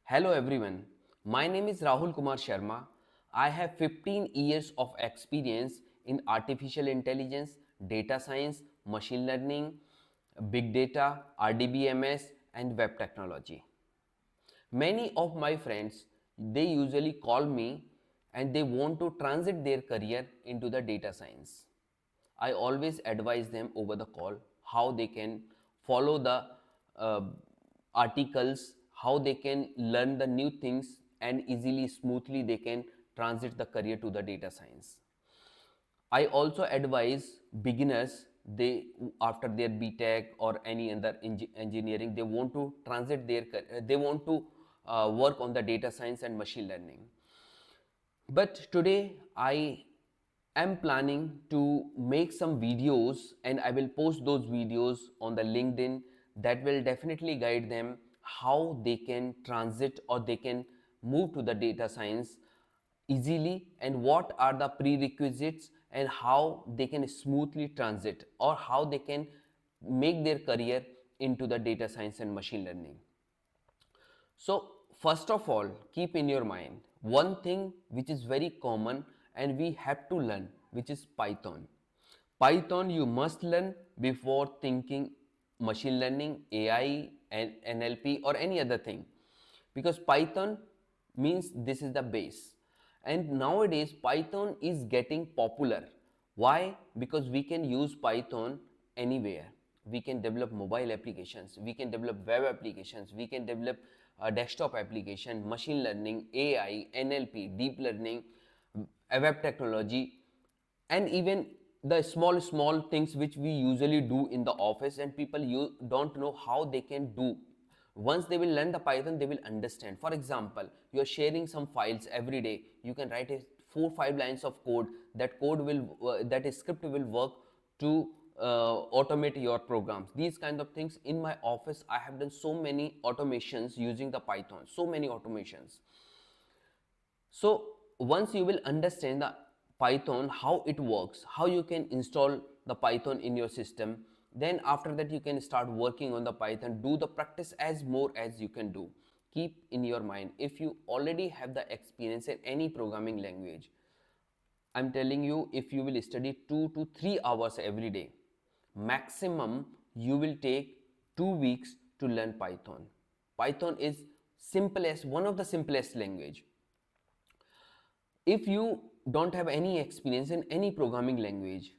Hello everyone, my name is Rahul Kumar Sharma. I have 15 years of experience in artificial intelligence, data science, machine learning, big data, RDBMS and web technology. Many of my friends, they usually call me and they want to transit their career into the data science. I always advise them over the call how they can follow the uh, articles, how they can learn the new things and easily, smoothly they can transit the career to the data science. I also advise beginners, they after their BTech or any other engineering, they want to transit their, they want to work on the data science and machine learning. But today I am planning to make some videos and I will post those videos on the LinkedIn that will definitely guide them how they can transit or they can move to the data science easily and what are the prerequisites and how they can smoothly transit or how they can make their career into the data science and machine learning. So, first of all, keep in your mind one thing which is very common and we have to learn, which is Python. Python you must learn before thinking machine learning, AI, and NLP, or any other thing. Because Python means this is the base. And nowadays, Python is getting popular. Why? Because we can use Python anywhere. We can develop mobile applications, we can develop web applications, we can develop a desktop application, machine learning, AI, NLP, deep learning, web technology, and even the small things which we usually do in the office and people you don't know how they can do. Once they will learn the Python, they will understand. For example, you are sharing some files every day, you can write a 4 5 lines of code. That code will that script will work to automate your programs. These kind of things in my office I have done so many automations using the Python, so many automations. So once you will understand the Python, how it works, how you can install the Python in your system, then after that you can start working on the Python, do the practice as more as you can do. Keep in your mind, if you already have the experience in any programming language, I'm telling you, if you will study 2 to 3 hours every day, maximum you will take 2 weeks to learn Python. Python is simplest, one of the simplest language. If you don't have any experience in any programming language,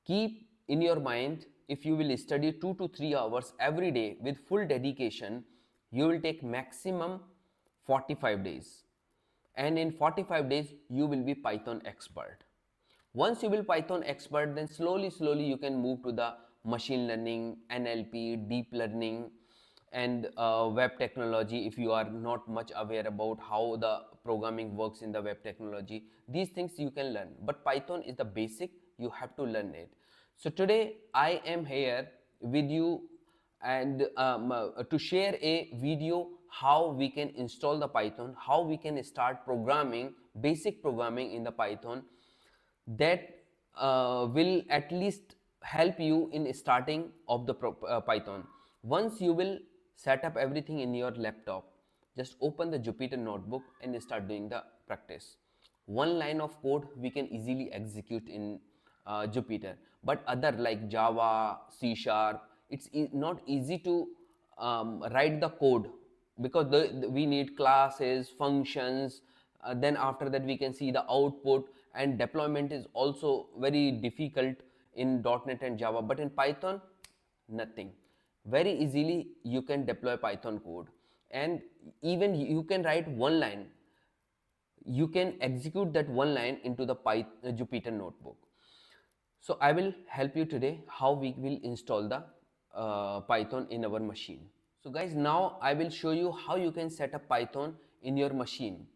keep in your mind, if you will study 2 to 3 hours every day with full dedication, you will take maximum 45 days, and in 45 days you will be Python expert. Once you will Python expert, then slowly you can move to the machine learning, NLP, deep learning, and web technology. If you are not much aware about how the programming works in the web technology, these things you can learn, but Python is the basic, you have to learn it. So today I am here with you and to share a video how we can install the Python, how we can start programming, basic programming in the Python, that will at least help you in starting of the Python. Once you will set up everything in your laptop, just open the Jupyter notebook and start doing the practice. One line of code we can easily execute in Jupyter, but other like Java, C Sharp, it's not easy to write the code, because we need classes, functions, then after that we can see the output, and deployment is also very difficult in .NET and Java. But in Python, nothing, very easily you can deploy Python code, and even you can write one line, you can execute that one line into the Jupyter notebook. So I will help you today how we will install the Python in our machine. So guys, now I will show you how you can set up Python in your machine.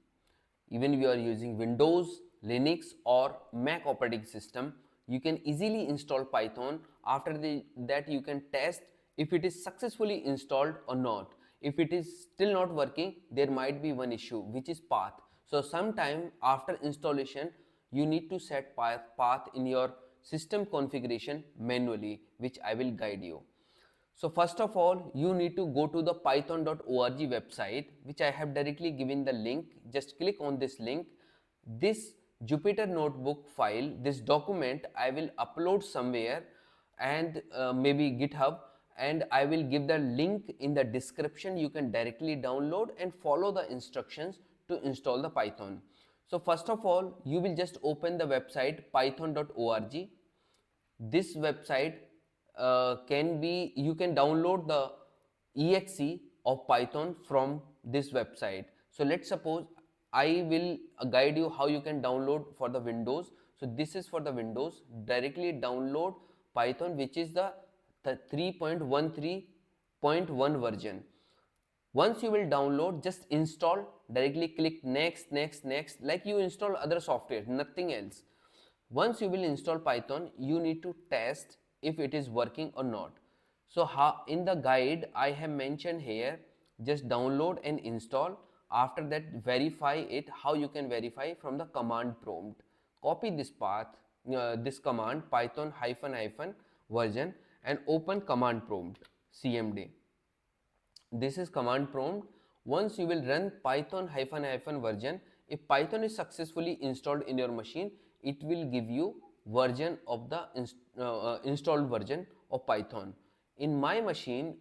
Even if you are using Windows, Linux or Mac operating system, you can easily install Python. After that you can test if it is successfully installed or not. If it is still not working, there might be one issue, which is path. So sometime after installation, you need to set path in your system configuration manually, which I will guide you. So first of all, you need to go to the python.org website, which I have directly given the link. Just click on this link. This Jupyter notebook file, this document, I will upload somewhere, and maybe GitHub, and I will give the link in the description. You can directly download and follow the instructions to install the Python. So first of all, you will just open the website python.org. This website can be, you can download the exe of Python from this website. So let's suppose I will guide you how you can download for the Windows. So this is for the Windows. Directly download Python, which is the 3.13.1 version. Once you will download, just install, directly click next, next, next, like you install other software, nothing else. Once you will install Python, you need to test if it is working or not. So how, in the guide I have mentioned here, just download and install. After that, verify it. How you can verify? From the command prompt. Copy this path, this command, python hyphen hyphen version, and open command prompt, cmd. This is command prompt. Once you will run python hyphen hyphen version, if Python is successfully installed in your machine, it will give you version of the installed version of Python. In my machine,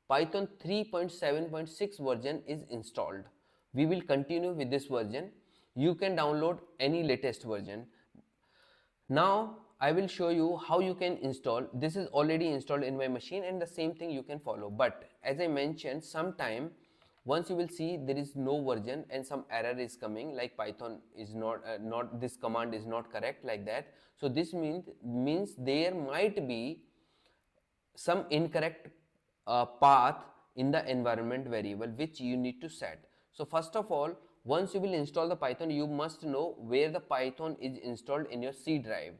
Python 3.7.6 version is installed. We will continue with this version. You can download any latest version. Now I will show you how you can install. This is already installed in my machine, and the same thing you can follow. But as I mentioned, sometime once you will see there is no version and some error is coming, like Python is not this command is not correct, like that. So this means there might be some incorrect path in the environment variable which you need to set. So first of all, once you will install the Python, you must know where the Python is installed in your C drive.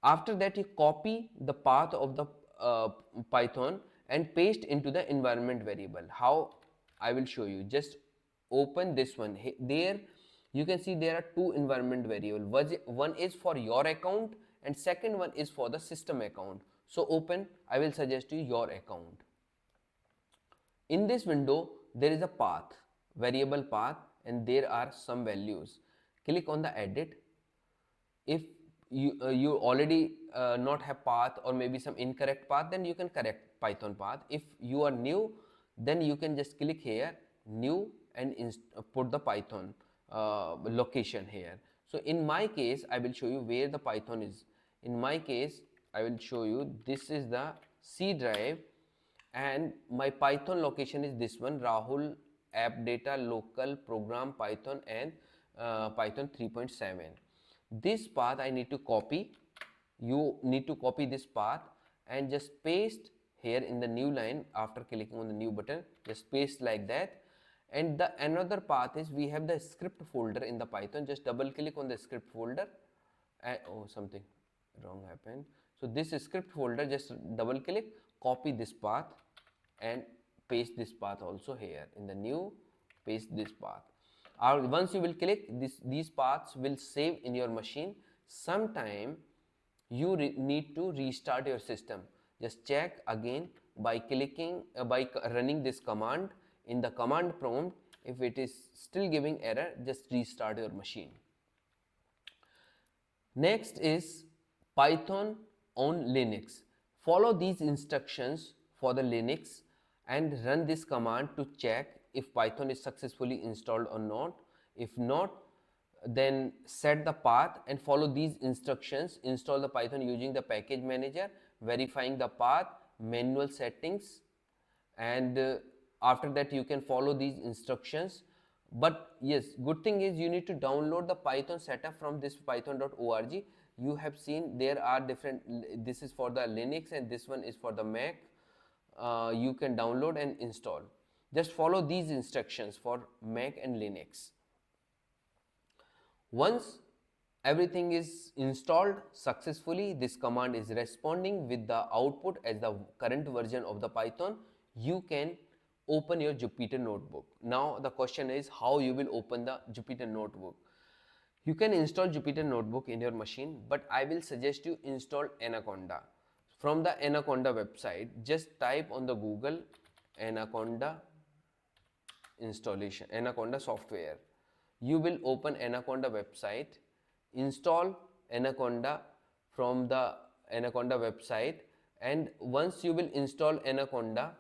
After that, you copy the path of the Python and paste into the environment variable. How? I will show you. Just open this one. There you can see there are two environment variables. One is for your account and second one is for the system account. So open, I will suggest you your account. In this window, there is a path, variable path, and there are some values. Click on the edit. If you already not have path or maybe some incorrect path, then you can correct Python path. If you are new, then you can just click here, new, and put the Python location here. So in my case, I will show you where the Python is. In my case, I will show you, this is the C drive, and my Python location is this one, Rahul app data local program Python and Python 3.7. This path I need to copy. You need to copy this path and just paste here in the new line. After clicking on the new button, just paste like that. And the another path is, we have the script folder in the Python. Just double click on the script folder, and oh, something wrong happened. So this script folder, just double click, copy this path and paste this path also here in the new, paste this path. Once you will click this, these paths will save in your machine. Sometime you need to restart your system. Just check again by clicking, by running this command in the command prompt. If it is still giving error, just restart your machine. Next is Python on Linux. Follow these instructions for the Linux and run this command to check if Python is successfully installed or not. If not, then set the path and follow these instructions. Install the Python using the package manager, verifying the path, manual settings, and after that you can follow these instructions. But yes, good thing is you need to download the Python setup from this python.org. You have seen there are different, this is for the Linux and this one is for the Mac. You can download and install. Just follow these instructions for Mac and Linux. Once everything is installed successfully, this command is responding with the output as the current version of the Python. You can open your Jupyter notebook. Now the question is how you will open the Jupyter notebook. You can install Jupyter notebook in your machine, but I will suggest you install Anaconda. from the Anaconda website, just type on the Google Anaconda installation, Anaconda software. You will open Anaconda website, install Anaconda from the Anaconda website, and once you will install Anaconda,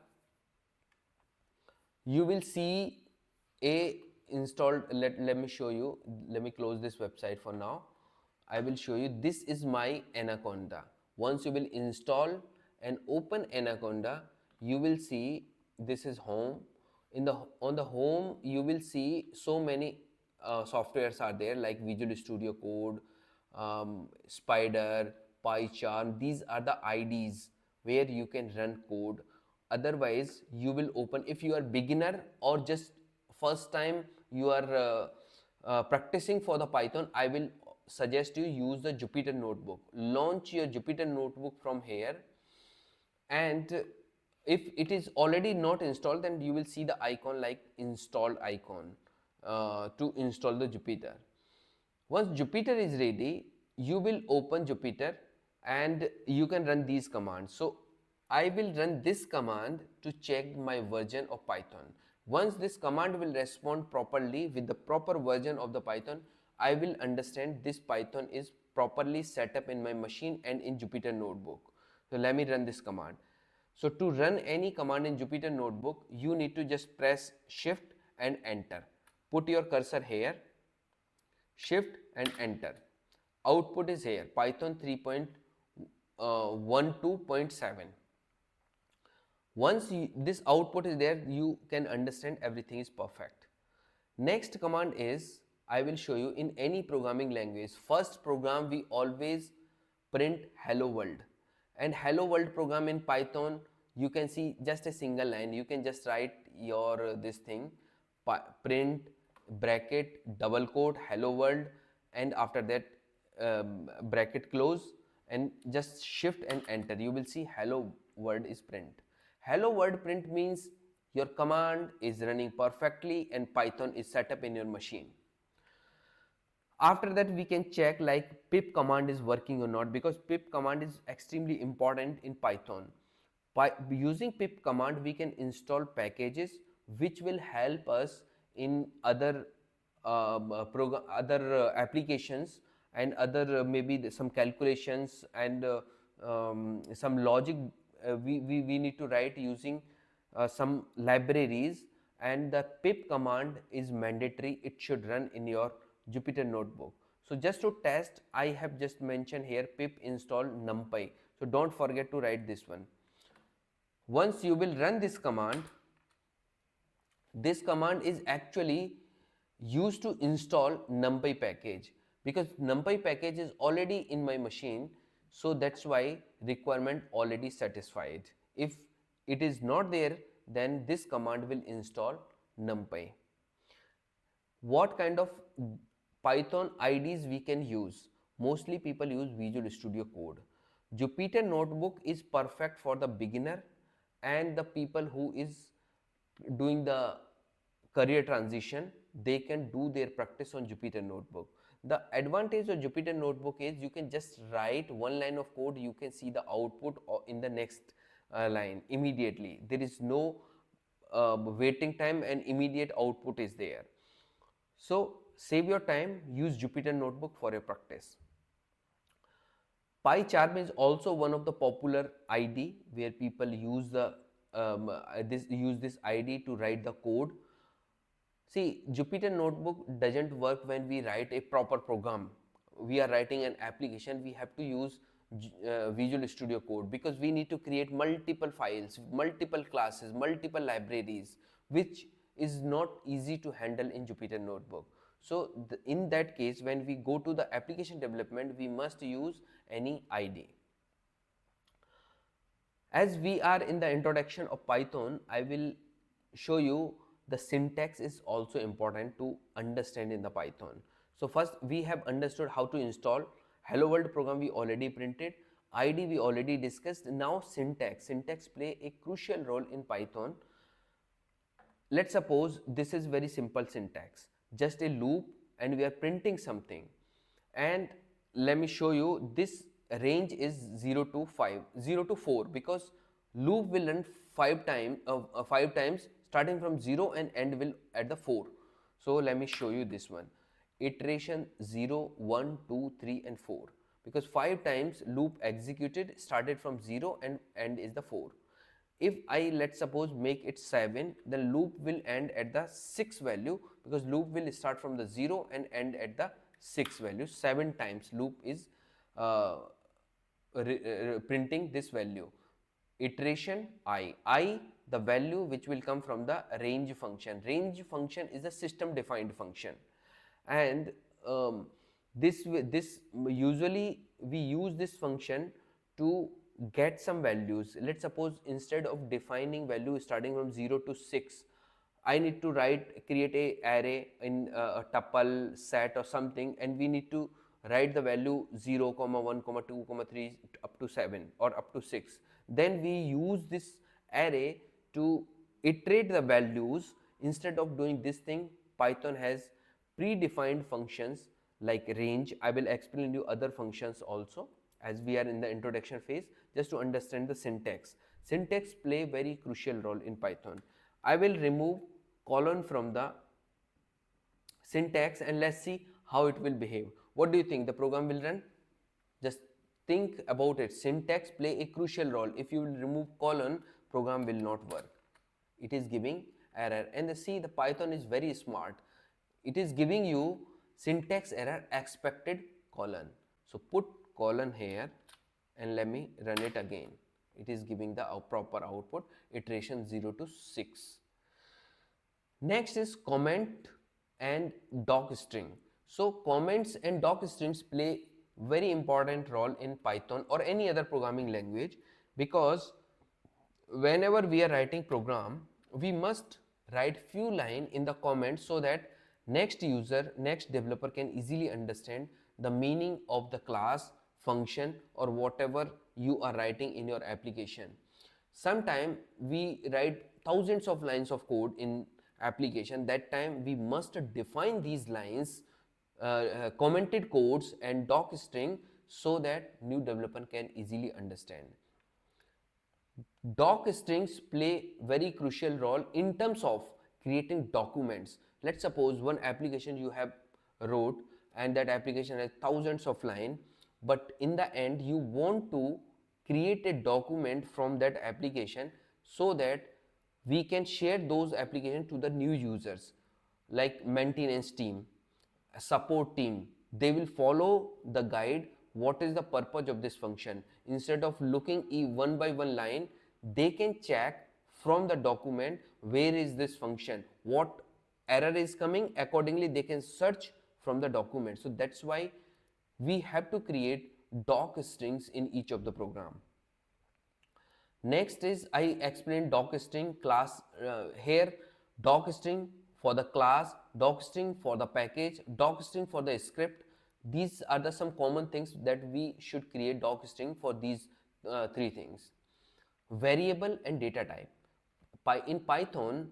you will see a installed, let me show you, let me close this website for now. I will show you, this is my Anaconda. Once you will install and open Anaconda, you will see this is home. On the home you will see so many softwares are there, like Visual Studio Code, Spider, PyCharm. These are the IDs where you can run code. Otherwise you will open, if you are beginner or just first time you are practicing for the Python, I will suggest you use the Jupyter notebook. Launch your Jupyter notebook from here, and if it is already not installed, then you will see the icon like installed icon to install the Jupyter. Once Jupyter is ready, you will open Jupyter and you can run these commands. So I will run this command to check my version of Python. Once this command will respond properly with the proper version of the Python, I will understand this Python is properly set up in my machine and in Jupyter notebook. So let me run this command. So to run any command in Jupyter notebook, you need to just press shift and enter. Put your cursor here, shift and enter. Output is here, Python 3.12.7. Once this output is there, you can understand everything is perfect. Next command is, I will show you, in any programming language, first program we always print hello world. And hello world program in Python, you can see just a single line. You can just write your this thing, print bracket double quote hello world, and after that bracket close, and just shift and enter. You will see hello world is print. Hello world print means your command is running perfectly and Python is set up in your machine. After that we can check like pip command is working or not, because pip command is extremely important in Python. By using pip command we can install packages which will help us in other applications and other maybe some calculations and some logic we need to write using some libraries, and the pip command is mandatory. It should run in your Jupyter notebook. So just to test, I have just mentioned here pip install numpy. So don't forget to write this one. Once you will run this command is actually used to install numpy package, because numpy package is already in my machine, so that's why requirement already satisfied. If it is not there, then this command will install numpy. What kind of Python IDs we can use? Mostly people use Visual Studio Code. Jupyter notebook is perfect for the beginner and the people who is doing the career transition. They can do their practice on Jupyter notebook. The advantage of Jupyter notebook is you can just write one line of code, you can see the output in the next line immediately. There is no waiting time and immediate output is there. So save your time, use Jupyter notebook for your practice. PyCharm is also one of the popular IDE where people use the this IDE to write the code. See, Jupyter notebook doesn't work when we write a proper program. We are writing an application, we have to use Visual Studio Code, because we need to create multiple files, multiple classes, multiple libraries, which is not easy to handle in Jupyter notebook. So in that case, when we go to the application development, we must use any IDE. As we are in the introduction of Python, I will show you the syntax is also important to understand in the Python. So first we have understood how to install. Hello world program we already printed, IDE we already discussed. Now syntax play a crucial role in Python. Let's suppose this is very simple syntax, just a loop and we are printing something. And let me show you, this range is 0 to 5, 0 to 4, because loop will run 5 times starting from 0 and end will at the 4. So let me show you this one. Iteration 0, 1, 2, 3 and 4, because 5 times loop executed started from 0 and end is the 4. If I, let's suppose, make it 7, then loop will end at the 6 value, because loop will start from the 0 and end at the 6 value. 7 times loop is uh, printing this value. Iteration I, the value which will come from the range function. Range function is a system defined function, and this usually we use this function to get some values. Let's suppose instead of defining value starting from 0 to 6, I need to create a array in a tuple set or something, and we need to write the value 0, 1, 2, 3 up to 7 or up to 6. Then we use this array to iterate the values. Instead of doing this thing, Python has predefined functions like range. I will explain you other functions also as we are in the introduction phase, just to understand the syntax. Syntax play very crucial role in Python. I will remove colon from the syntax and let's see how it will behave. What do you think? The program will run? Just think about it. Syntax play a crucial role. If you will remove colon, program will not work. It is giving error. And see, the Python is very smart. It is giving you syntax error expected colon. So put colon here and let me run it again. It is giving the proper output, iteration 0 to 6. Next is comment and docstring. So comments and docstrings play very important role in Python or any other programming language, because whenever we are writing program, we must write few lines in the comments so that next user, next developer can easily understand the meaning of the class, function or whatever you are writing in your application. Sometimes we write thousands of lines of code in application. That time we must define these lines, commented codes and docstring, so that new developer can easily understand. Doc strings play very crucial role in terms of creating documents. Let's suppose one application you have wrote and that application has thousands of lines, but in the end you want to create a document from that application so that we can share those applications to the new users, like maintenance team, support team. They will follow the guide, what is the purpose of this function. Instead of looking one by one line, they can check from the document where is this function, what error is coming, accordingly they can search from the document. So that's why we have to create doc strings in each of the program. Next is, I explained docstring class here. Docstring for the class, docstring for the package, docstring for the script. These are the some common things that we should create docstring for these three things. Variable and data type. In Python,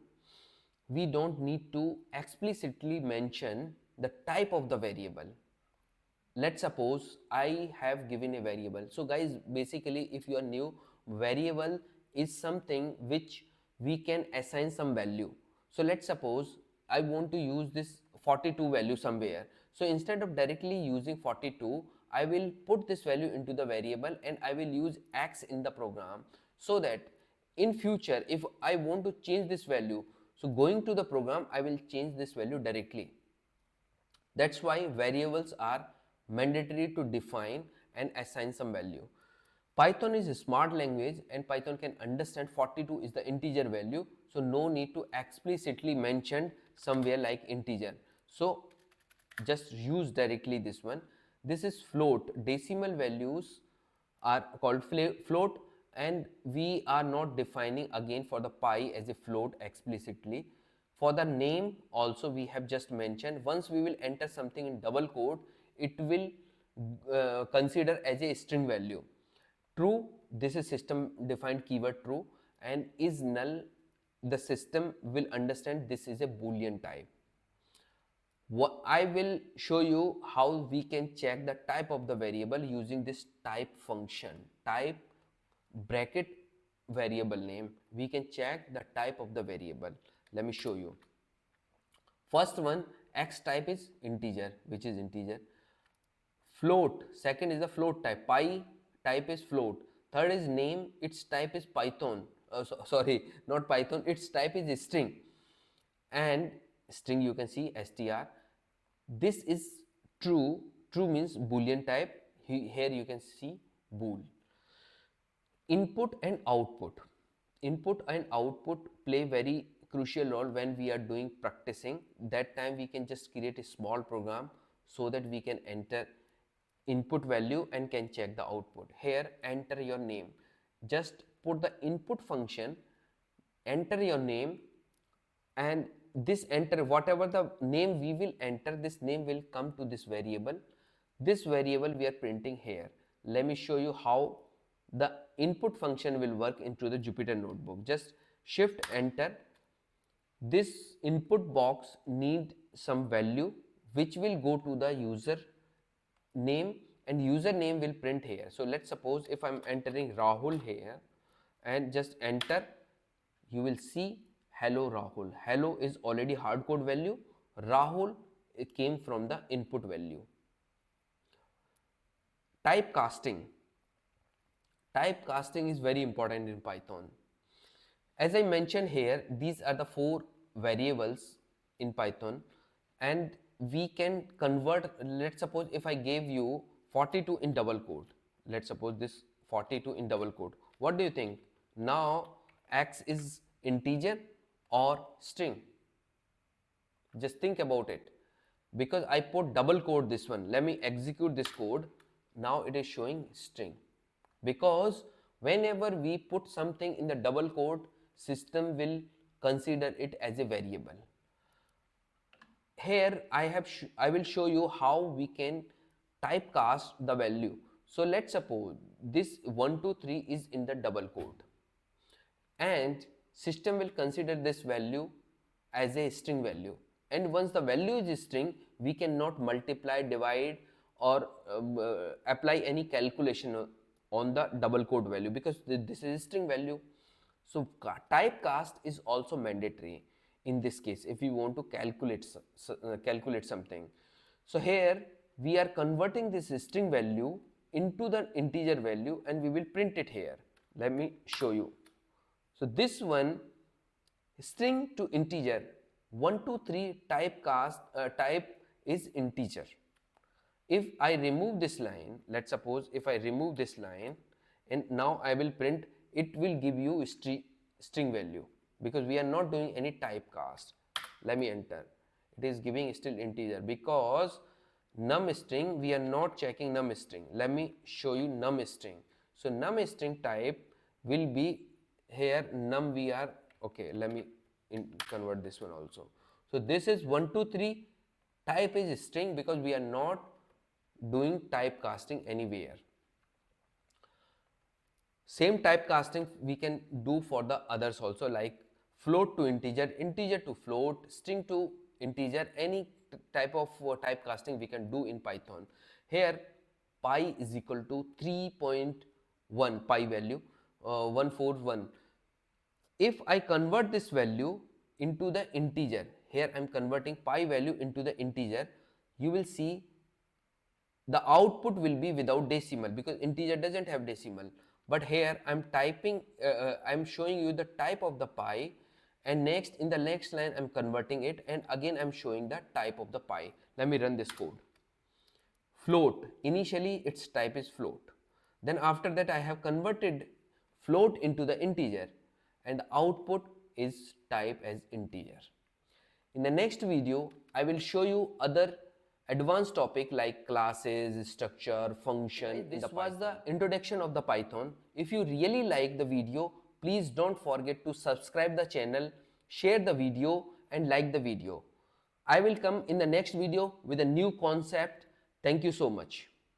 we don't need to explicitly mention the type of the variable. Let's suppose I have given a variable. So guys, basically if you are new, variable is something which we can assign some value. So let's suppose I want to use this 42 value somewhere. So instead of directly using 42, I will put this value into the variable and I will use x in the program, so that in future if I want to change this value, so going to the program I will change this value directly. That's why variables are mandatory to define and assign some value. Python is a smart language and Python can understand 42 is the integer value, so no need to explicitly mention somewhere like integer. So just use directly this one. This is float. Decimal values are called float, and we are not defining again for the pi as a float explicitly. For the name also we have just mentioned, once we will enter something in double quote, it will consider as a string value. True, this is system defined keyword true, and is null, the system will understand this is a boolean type. I will show you how we can check the type of the variable using this type function. Type bracket variable name. We can check the type of the variable. Let me show you. First one, x type is integer, which is integer. Float, second is the float type. Pi type is float. Third is name, its type is Python. Sorry, not Python, its type is string. And string you can see str. This is true. True means boolean type. Here you can see bool. Input and output. Input and output play very crucial role when we are doing practicing. That time we can just create a small program so that we can enter input value and can check the output. Here enter your name. Just put the input function, enter your name, and this enter whatever the name we will enter, this name will come to this variable. This variable we are printing here. Let me show you how the input function will work into the Jupyter notebook. Just shift enter. This input box need some value which will go to the user name, and username will print here. So let's suppose if I'm entering Rahul here and just enter, you will see hello Rahul. Hello is already hard code value. Rahul, it came from the input value. Typecasting. Typecasting is very important in Python. As I mentioned here, these are the 4 variables in Python, and we can convert. Let's suppose if I gave you 42 in double quote. Let's suppose this 42 in double quote. What do you think? Now x is integer or string? Just think about it. Because I put double quote this one. Let me execute this code. Now it is showing string. Because whenever we put something in the double quote, system will consider it as a variable. Here I will show you how we can typecast the value. So let's suppose this 1 2 3 is in the double quote, and system will consider this value as a string value. And once the value is a string, we cannot multiply, divide, or apply any calculation on the double quote value, because this is a string value. So typecast is also mandatory in this case if we want to calculate something. So here we are converting this string value into the integer value, and we will print it here. Let me show you. So this one, string to integer, 1 2 3 typecast type is integer. If I remove this line, let's suppose if I remove this line and now I will print, it will give you string value, because we are not doing any typecast. Let me enter. It is giving still integer, because num string, we are not checking num string. Let me show you num string. So num string type will be here num, we are okay. Let me convert this one also. So this is 1 2 3 type is string, because we are not doing typecasting anywhere. Same typecasting we can do for the others also, like float to integer, integer to float, string to integer. Any type of typecasting we can do in Python. Here pi is equal to 3.1, pi value 141. If I convert this value into the integer, here I am converting pi value into the integer, you will see the output will be without decimal, because integer doesn't have decimal. But here I'm typing, I'm showing you the type of the pi, and next in the next line I'm converting it, and again I'm showing the type of the pi. Let me run this code. Float, initially its type is float. Then after that I have converted float into the integer, and the output is type as integer. In the next video I will show you other advanced topic like classes, structure, function. This was the introduction of the Python. If you really like the video, please don't forget to subscribe the channel, share the video, and like the video. I will come in the next video with a new concept. Thank you so much.